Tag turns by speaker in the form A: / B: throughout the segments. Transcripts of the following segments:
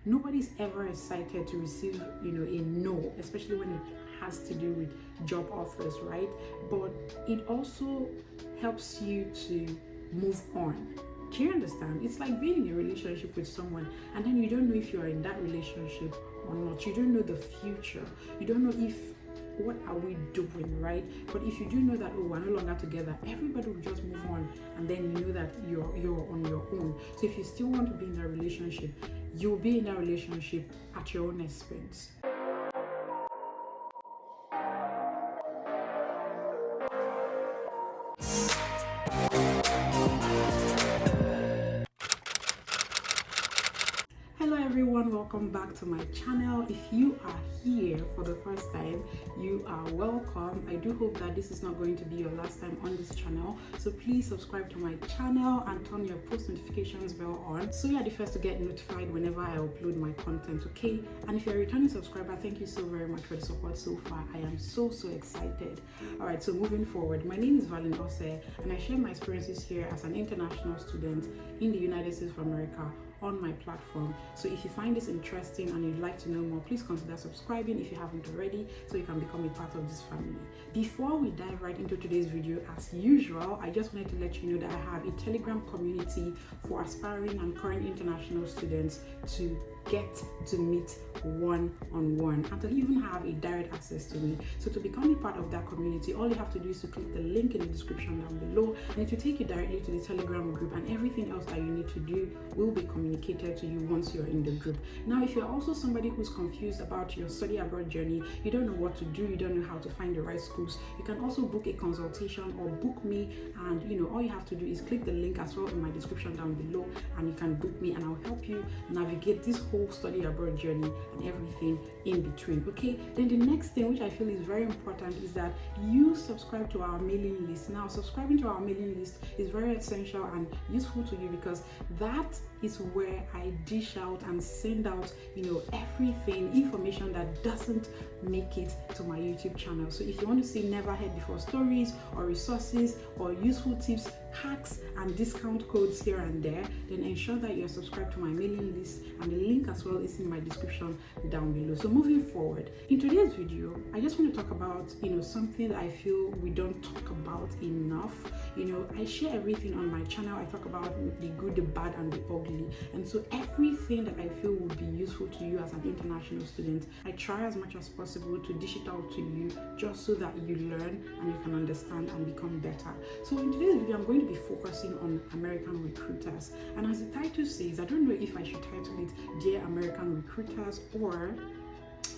A: nobody's ever excited to receive, a no, especially when it has to do with job offers, right? But it also helps you to move on. Do you understand? It's like being in a relationship with someone and then you don't know if you are in that relationship or not. You don't know the future. You don't know if what are we doing, right? But if you do know that, oh, we're no longer together, everybody will just move on, and then you know that you're on your own. So if you still want to be in that relationship, you'll be in that relationship at your own expense. Hello everyone, welcome back to my channel. If you are here for the first time, you are welcome. I do hope that this is not going to be your last time on this channel, so please subscribe to my channel and turn your post notifications bell on so you're the first to get notified whenever I upload my content, okay? And if you're a returning subscriber, thank you so very much for the support so far. I am so excited. All right, so moving forward, my name is valeenovarah and I share my experiences here as an international student in the United States of America on my platform. So if you find this interesting and you'd like to know more, please consider subscribing if you haven't already, so you can become a part of this family. Before we dive right into today's video, as usual, I just wanted to let you know that I have a Telegram community for aspiring and current international students to get to meet one-on-one and to even have a direct access to me. So to become a part of that community, all you have to do is to click the link in the description down below, and it will take you directly to the Telegram group, and everything else that you need to do will be communicated to you once you're in the group. Now, if you're also somebody who's confused about your study abroad journey, you don't know what to do, you don't know how to find the right schools, you can also book a consultation or book me, and all you have to do is click the link as well in my description down below, and you can book me and I'll help you navigate this whole study abroad journey and everything in between. Okay, then the next thing which I feel is very important is that you subscribe to our mailing list. Now, subscribing to our mailing list is very essential and useful to you because that is where I dish out and send out everything, information that doesn't make it to my YouTube channel. So if you want to see never heard before stories or resources or useful tips, hacks and discount codes here and there, then ensure that you're subscribed to my mailing list, and the link as well is in my description down below. So moving forward, in today's video, I just want to talk about something that I feel we don't talk about enough. I share everything on my channel. I talk about the good, the bad and the ugly, and so everything that I feel would be useful to you as an international student, I try as much as possible to dish it out to you just so that you learn and you can understand and become better. So in today's video, I'm going to be focusing on American recruiters, and as the title says, I don't know if I should title it Dear American Recruiters or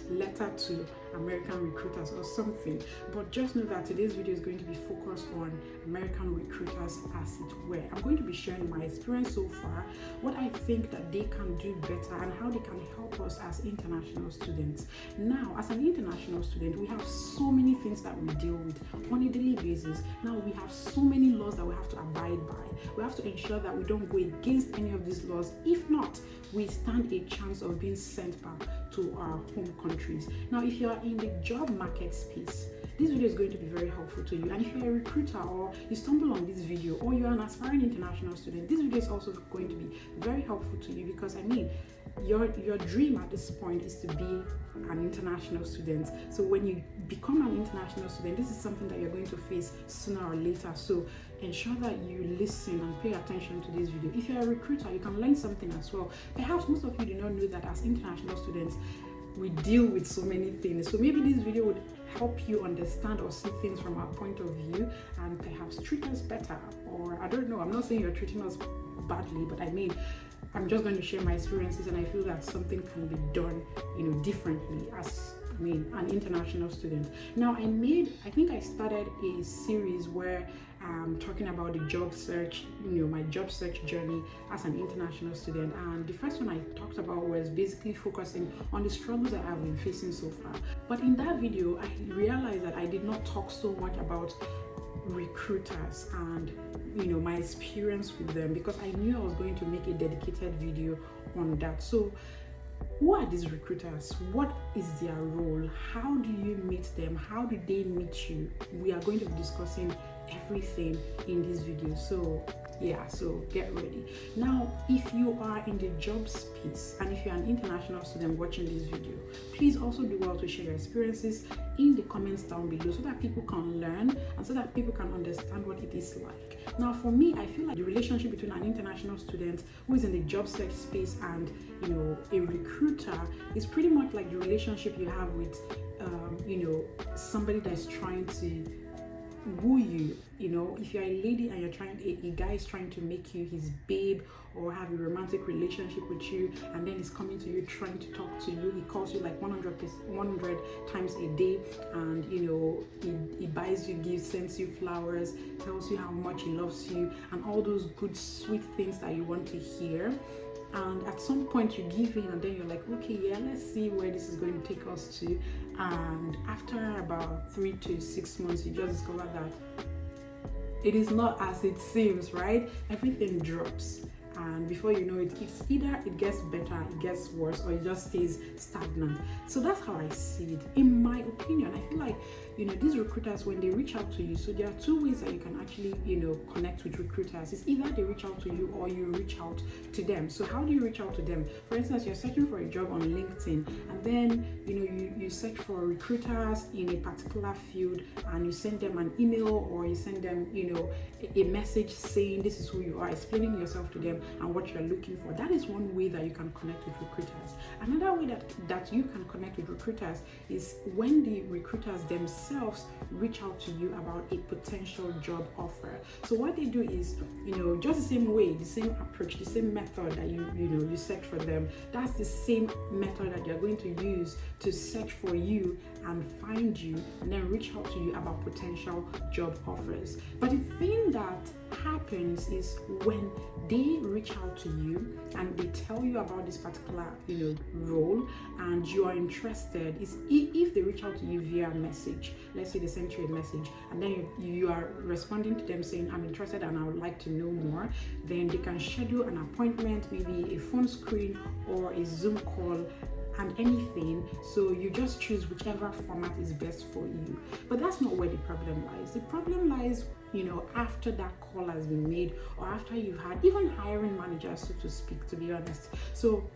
A: Letter to American Recruiters or something, but just know that today's video is going to be focused on American recruiters, as it were. I'm going to be sharing my experience so far, what I think that they can do better, and how they can help us as international students. Now, as an international student, we have so many things that we deal with on a daily basis. Now, we have so many laws that we have to abide by. We have to ensure that we don't go against any of these laws. If not, we stand a chance of being sent back to our home countries. Now, if you are in the job market space, this video is going to be very helpful to you. And if you're a recruiter or you stumble on this video or you're an aspiring international student, this video is also going to be very helpful to you because your dream at this point is to be an international student. So when you become an international student, this is something that you're going to face sooner or later. So ensure that you listen and pay attention to this video. If you're a recruiter, you can learn something as well. Perhaps most of you do not know that as international students, we deal with so many things. So maybe this video would help you understand or see things from our point of view and perhaps treat us better. Or I don't know, I'm not saying you're treating us badly, but I'm just going to share my experiences, and I feel that something can be done differently as an international student. Now, I think I started a series where I'm talking about the job search, my job search journey as an international student, and the first one I talked about was basically focusing on the struggles that I've been facing so far. But in that video, I realized that I did not talk so much about recruiters and my experience with them, because I knew I was going to make a dedicated video on that. So who are these recruiters? What is their role? How do you meet them? How do they meet you? We are going to be discussing everything in this video. So Yeah, so get ready. Now, if you are in the job space and if you're an international student watching this video, please also do well to share your experiences in the comments down below so that people can learn and so that people can understand what it is like. Now, for me, I feel like the relationship between an international student who is in the job search space and a recruiter is pretty much like the relationship you have with somebody that's trying to woo you. If you're a lady and a guy is trying to make you his babe or have a romantic relationship with you, and then he's coming to you trying to talk to you, he calls you like 100 times a day, and he buys you gifts, sends you flowers, tells you how much he loves you, and all those good sweet things that you want to hear. And at some point you give in, and then you're like, okay, yeah, let's see where this is going to take us to. And after about 3 to 6 months, you just discover that it is not as it seems, right? Everything drops, and before you know it, it's either it gets better, it gets worse, or it just stays stagnant. So that's how I see it. In my opinion, I feel like these recruiters, when they reach out to you, so there are two ways that you can actually connect with recruiters. It's either they reach out to you or you reach out to them. So how do you reach out to them? For instance, you're searching for a job on LinkedIn, and then you search for recruiters in a particular field, and you send them an email or you send them a message saying this is who you are, explaining yourself to them and what you're looking for. That is one way that you can connect with recruiters. Another way that you can connect with recruiters is when the recruiters themselves reach out to you about a potential job offer. So what they do is, just the same way, the same approach, the same method that you search for them, that's the same method that they're going to use to search for you and find you and then reach out to you about potential job offers. But the thing that happens is when they reach out to you and they tell you about this particular role and you are interested, is if they reach out to you via message, let's say they send you a message and then you are responding to them saying, I'm interested and I would like to know more, then they can schedule an appointment, maybe a phone screen or a Zoom call and anything. So you just choose whichever format is best for you. But that's not where the problem lies. The problem lies after that call has been made, or after you've had even hiring managers, so to speak, to be honest. So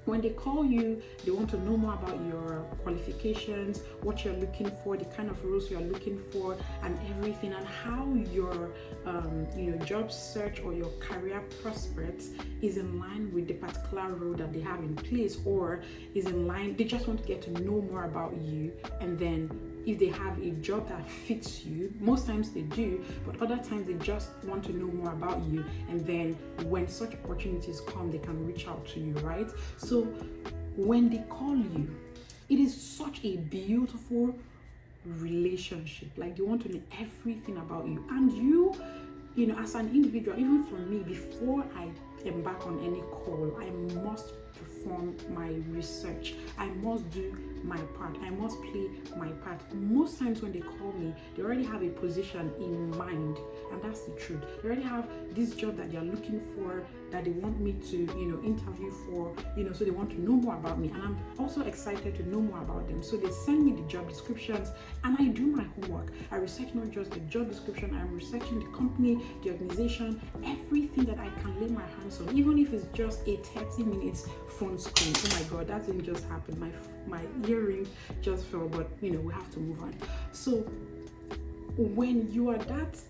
A: when they call you, they want to know more about your qualifications, what you're looking for, the kind of roles you're looking for, and everything, and how your job search or your career prospects is in line with the particular role that they have in place, or is in line. They just want to get to know more about you, and then if they have a job that fits you, most times they do, but other times they just want to know more about you, and then when such opportunities come, they can reach out to you, right? So when they call you, it is such a beautiful relationship. Like, they want to know everything about you, and you as an individual, even for me, before I embark on any call, I must perform my research. I must do my part. I must play my part. Most times when they call me, they already have a position in mind, and that's the truth. They already have this job that they're looking for, that they want me to interview for, so they want to know more about me, and I'm also excited to know more about them. So they send me the job descriptions and I do my homework. I research not just the job description, I'm researching the company, the organization, everything that I can lay my hands on, even if it's just a 30 minutes phone screen. Oh my god, that didn't just happen. My earring just fell, but we have to move on. So when you are that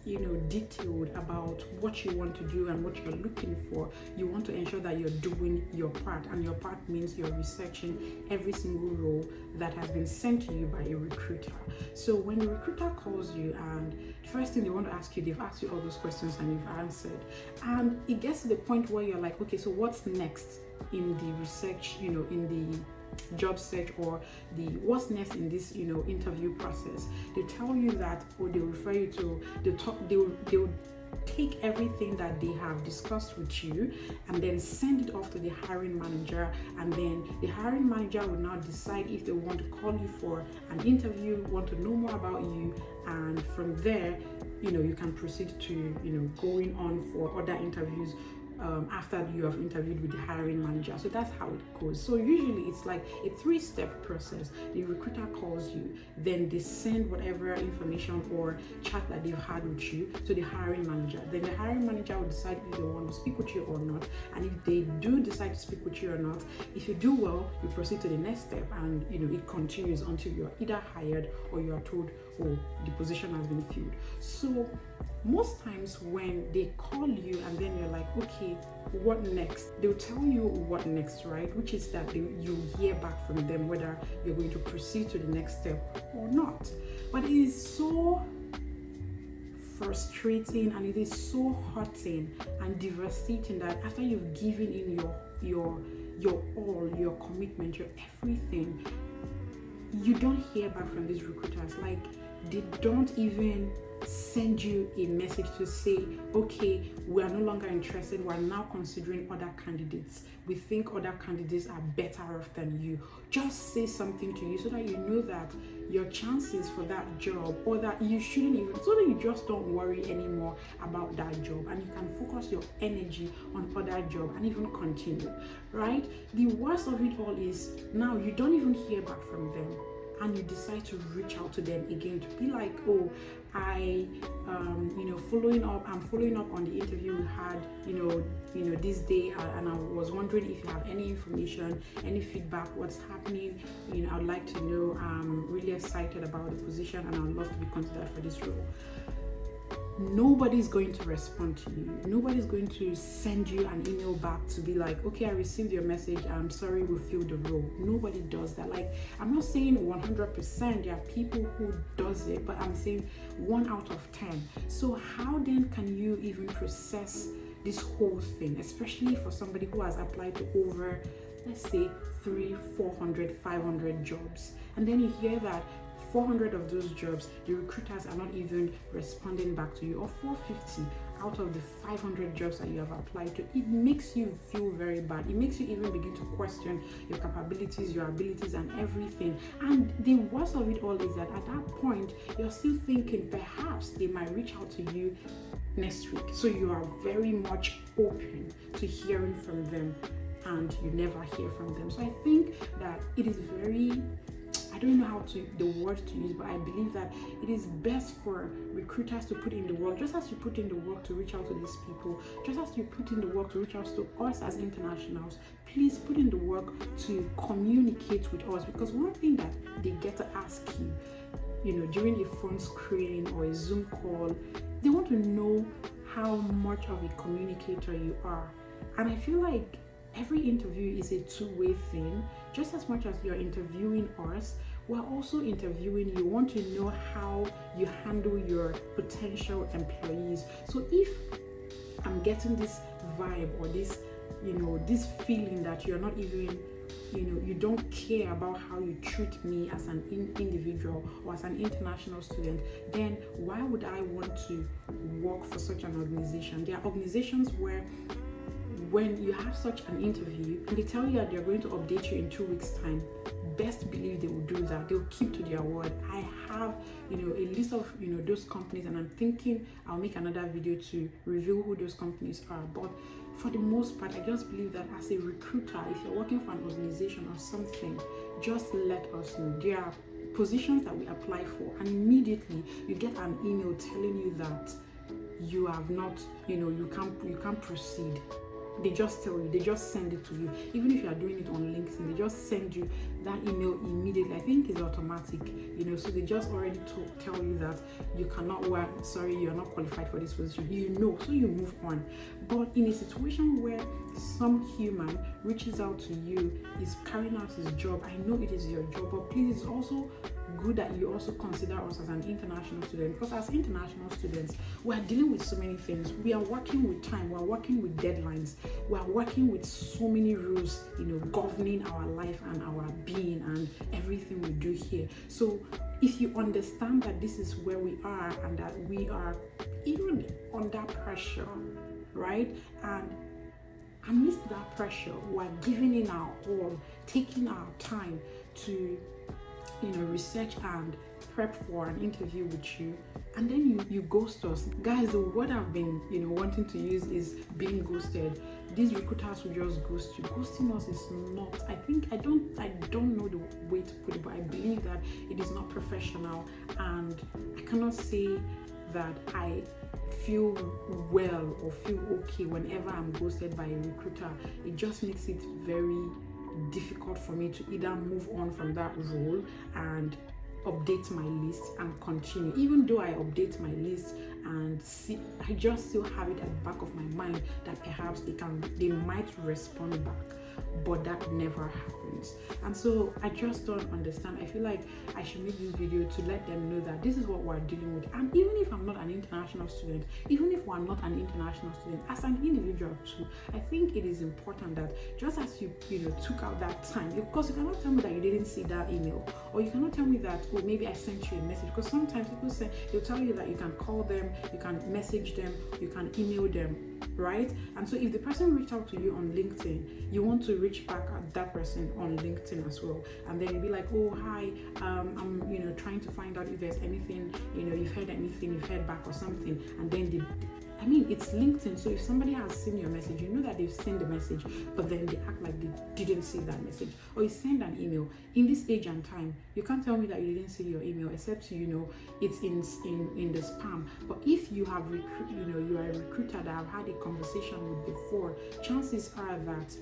A: detailed about what you want to do and what you're looking for, you want to ensure that you're doing your part, and your part means you're researching every single role that has been sent to you by a recruiter. So when the recruiter calls you, and the first thing they want to ask you, they've asked you all those questions and you've answered, and it gets to the point where you're like, okay, so what's next in the research, in the job search, or the what's next in this interview process? They tell you that, or they refer you to they'll take everything that they have discussed with you and then send it off to the hiring manager, and then the hiring manager will now decide if they want to call you for an interview, want to know more about you, and from there you can proceed to going on for other interviews after you have interviewed with the hiring manager. So that's how it goes. So usually it's like a 3-step process. The recruiter calls you, then they send whatever information or chat that they've had with you to the hiring manager. Then the hiring manager will decide if they want to speak with you or not. And if they do decide to speak with you or not, if you do well, you proceed to the next step, and it continues until you're either hired or you are told, oh, the position has been filled. So most times when they call you and then you're like, okay, what next? They'll tell you what next, right? Which is that you hear back from them whether you're going to proceed to the next step or not. But it is so frustrating and it is so hurting and devastating that after you've given in your all, your commitment, your everything, you don't hear back from these recruiters. Like, they don't even send you a message to say, okay, we are no longer interested, we are now considering other candidates, we think other candidates are better off than you. Just say something to you so that you know that your chances for that job, or that you shouldn't even, so that you just don't worry anymore about that job and you can focus your energy on other job and even continue, right? The worst of it all is now you don't even hear back from them, and you decide to reach out to them again to be like, oh, I'm following up on the interview we had, this day, and I was wondering if you have any information, any feedback, what's happening. I'd like to know. I'm really excited about the position and I'd love to be considered for this role. Nobody's going to respond to you. Nobody's going to send you an email back to be like, okay, I received your message, I'm sorry, we filled the role. Nobody does that. Like, I'm not saying 100%, there are people who does it, but I'm saying 1 out of 10. So how then can you even process this whole thing, especially for somebody who has applied to over, let's say, 300, 400, 500 jobs, and then you hear that 400 of those jobs, the recruiters are not even responding back to you, or 450 out of the 500 jobs that you have applied to. It makes you feel very bad. It makes you even begin to question your capabilities, your abilities, and everything. And the worst of it all is that at that point, you're still thinking perhaps they might reach out to you next week. So you are very much open to hearing from them, and you never hear from them. So I think that it is very, I don't know the word to use, but I believe that it is best for recruiters to put in the work, just as you put in the work to reach out to these people, just as you put in the work to reach out to us as internationals. Please put in the work to communicate with us, because one thing that they get to ask you, during a phone screen or a Zoom call, they want to know how much of a communicator you are. And I feel like every interview is a two-way thing. Just as much as you're interviewing us, we're also interviewing you. We want to know how you handle your potential employees. So if I'm getting this vibe or this, this feeling that you're not even, you don't care about how you treat me as an individual or as an international student, then why would I want to work for such an organization? There are organizations where when you have such an interview and they tell you that they're going to update you in 2 weeks' time, best believe they will do that. They'll keep to their word. I have, a list of, those companies, and I'm thinking I'll make another video to reveal who those companies are. But for the most part, I just believe that as a recruiter, if you're working for an organization or something, just let us know. There are positions that we apply for, and immediately you get an email telling you that you have not, you can't proceed. They just tell you, they just send it to you. Even if you are doing it on LinkedIn, they just send you that email immediately. I think it's automatic, so they just already tell you that you cannot work, sorry, you're not qualified for this position, so you move on. But in a situation where some human reaches out to you, is carrying out his job, I know it is your job, but please, it's also good that you also consider us as an international student, because as international students, we are dealing with so many things. We are working with time, we are working with deadlines, we are working with so many rules, governing our life and our being and everything we do here. So if you understand that this is where we are and that we are even under pressure, right? And amidst that pressure, we are giving in our all, taking our time to research and prep for an interview with you, and then you ghost us. Guys, the word I've been wanting to use is being ghosted. These recruiters will just ghost you. Ghosting us is not, I don't know the way to put it, but I believe that it is not professional, and I cannot say that I feel well or feel okay whenever I'm ghosted by a recruiter. It just makes it very difficult for me to either move on from that role and update my list and continue. Even though I update my list and see, I just still have it at the back of my mind that perhaps they might respond back, but that never happens. And so I just don't understand. I feel like I should make this video to let them know that this is what we're dealing with. And even if I'm not an international student, even if we're not an international student, as an individual too, I think it is important that just as you took out that time, because you cannot tell me that you didn't see that email, or you cannot tell me that, oh, maybe I sent you a message, because sometimes people say, they'll tell you that you can call them, you can message them, you can email them, right? And so if the person reached out to you on LinkedIn, you want to reach back at that person on LinkedIn as well, and then you'll be like, oh, hi, I'm trying to find out if there's anything, you've heard anything, you've heard back or something, and then it's LinkedIn, so if somebody has seen your message, you know that they've seen the message, but then they act like they didn't see that message. Or you send an email. In this age and time, you can't tell me that you didn't see your email, except it's in the spam. But if you have you are a recruiter that I've had a conversation with before, chances are that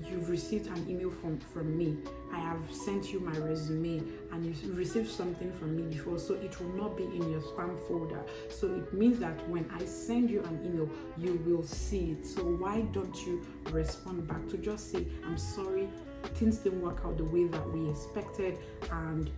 A: you've received an email from me. I have sent you my resume and you've received something from me before, so it will not be in your spam folder. So it means that when I send you an email, you will see it. So why don't you respond back to just say, I'm sorry, things didn't work out the way that we expected, and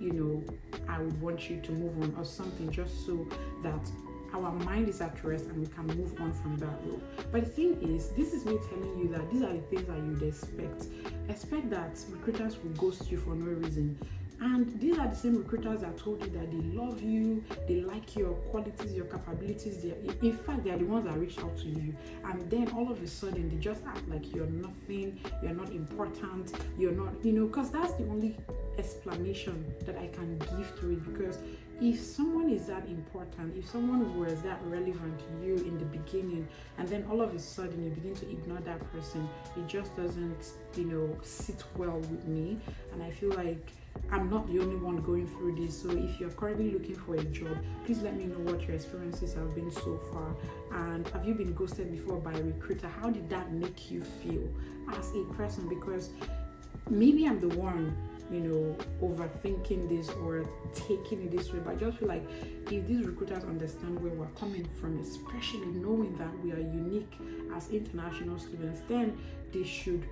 A: I would want you to move on or something, just so that our mind is at rest and we can move on from that role. But the thing is, this is me telling you that these are the things that you'd expect. Expect that recruiters will ghost you for no reason. And these are the same recruiters that told you that they love you, they like your qualities, your capabilities. In fact, they are the ones that reach out to you. And then all of a sudden, they just act like you're nothing, you're not important, you're not, because that's the only explanation that I can give to it. Because if someone is that important, if someone was that relevant to you in the beginning, and then all of a sudden you begin to ignore that person, it just doesn't, sit well with me. And I feel like I'm not the only one going through this. So if you're currently looking for a job, please let me know what your experiences have been so far. And have you been ghosted before by a recruiter? How did that make you feel as a person? Because maybe I'm the one overthinking this or taking it this way, but I just feel like if these recruiters understand where we're coming from, especially knowing that we are unique as international students, then they should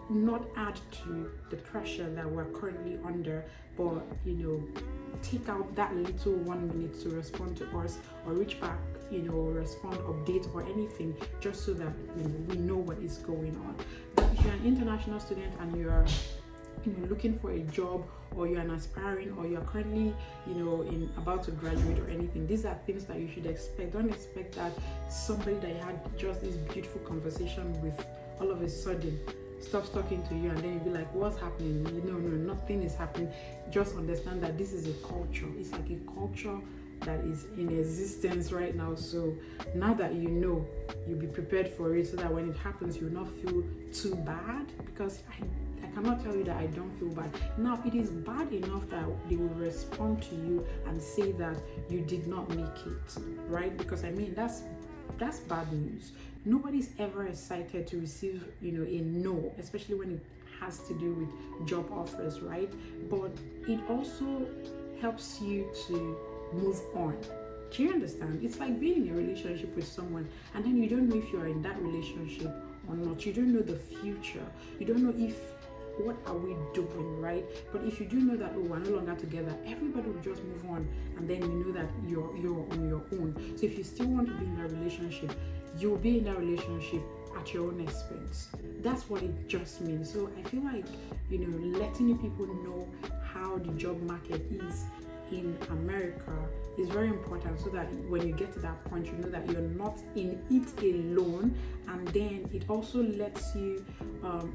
A: not add to the pressure that we're currently under, but take out that little 1 minute to respond to us or reach back, respond, update or anything, just so that we know what is going on. But if you're an international student and you're looking for a job, or you're an aspiring, or you're currently about to graduate or anything, these are things that you should expect. Don't expect that somebody that you had just this beautiful conversation with all of a sudden stops talking to you, and then you'll be like, what's happening? No, nothing is happening. Just understand that this is a culture. It's like a culture that is in existence right now. So now that you'll be prepared for it, so that when it happens, you'll not feel too bad. Because I cannot tell you that I don't feel bad. Now, it is bad enough that they will respond to you and say that you did not make it, right? Because that's bad news. Nobody's ever excited to receive, a no, especially when it has to do with job offers, right? But it also helps you to move on. Do you understand? It's like being in a relationship with someone, and then you don't know if you're in that relationship or not. You don't know the future. You don't know what are we doing, right? But if you do know that, we're no longer together, everybody will just move on, and then you know that you're on your own. So if you still want to be in that relationship, you'll be in that relationship at your own expense. That's what it just means. So I feel like letting you people know how the job market is in America is very important, so that when you get to that point, you know that you're not in it alone. And then it also lets you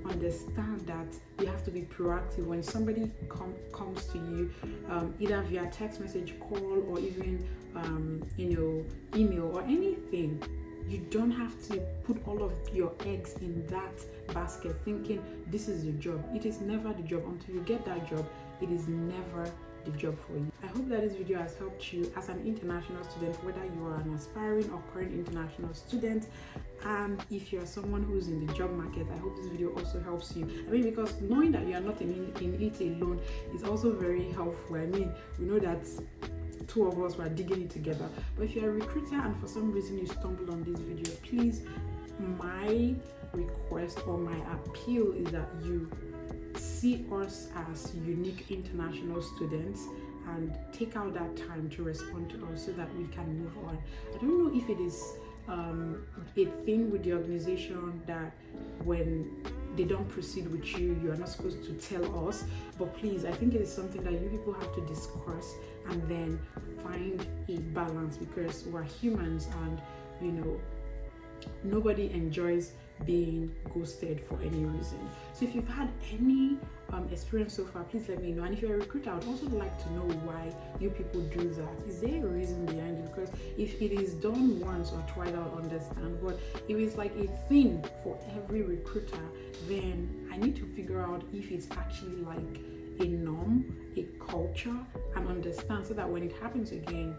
A: understand that you have to be proactive when somebody comes to you, either via text message, call, or even email or anything. You don't have to put all of your eggs in that basket thinking this is the job. It is never the job. Until you get that job, it is never the job for you. I hope that this video has helped you as an international student, whether you are an aspiring or current international student. And if you're someone who's in the job market, I hope this video also helps you. I mean, because knowing that you are not in it alone is also very helpful. I mean, we know that two of us were digging it together. But if you're a recruiter and for some reason you stumble on this video, please, my request or my appeal is that you see us as unique international students and take out that time to respond to us so that we can move on. I don't know if it is a thing with the organization that when they don't proceed with you, you are not supposed to tell us, but please, I think it is something that you people have to discuss and then find a balance, because we're humans and nobody enjoys being ghosted for any reason. So if you've had any experience so far, please let me know. And if you're a recruiter, I would also like to know why you people do that. Is there a reason behind it? Because if it is done once or twice, I'll understand. But if it's like a thing for every recruiter, then I need to figure out if it's actually like a norm, a culture, and understand, so that when it happens again,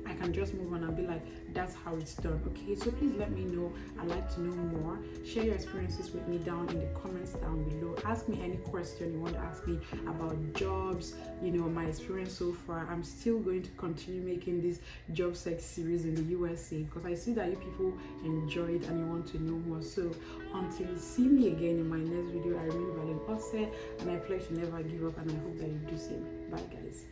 A: I can just move on and be like, that's how it's done. Okay, so please let me know. I'd like to know more. Share your experiences with me down in the comments down below. Ask me any question you want to ask me about jobs, my experience so far. I'm still going to continue making this job search series in the USA because I see that you people enjoy it and you want to know more. So until you see me again in my next video, I remain valeenovarah, and I pledge to never give up, and I hope that you do the same. Bye guys.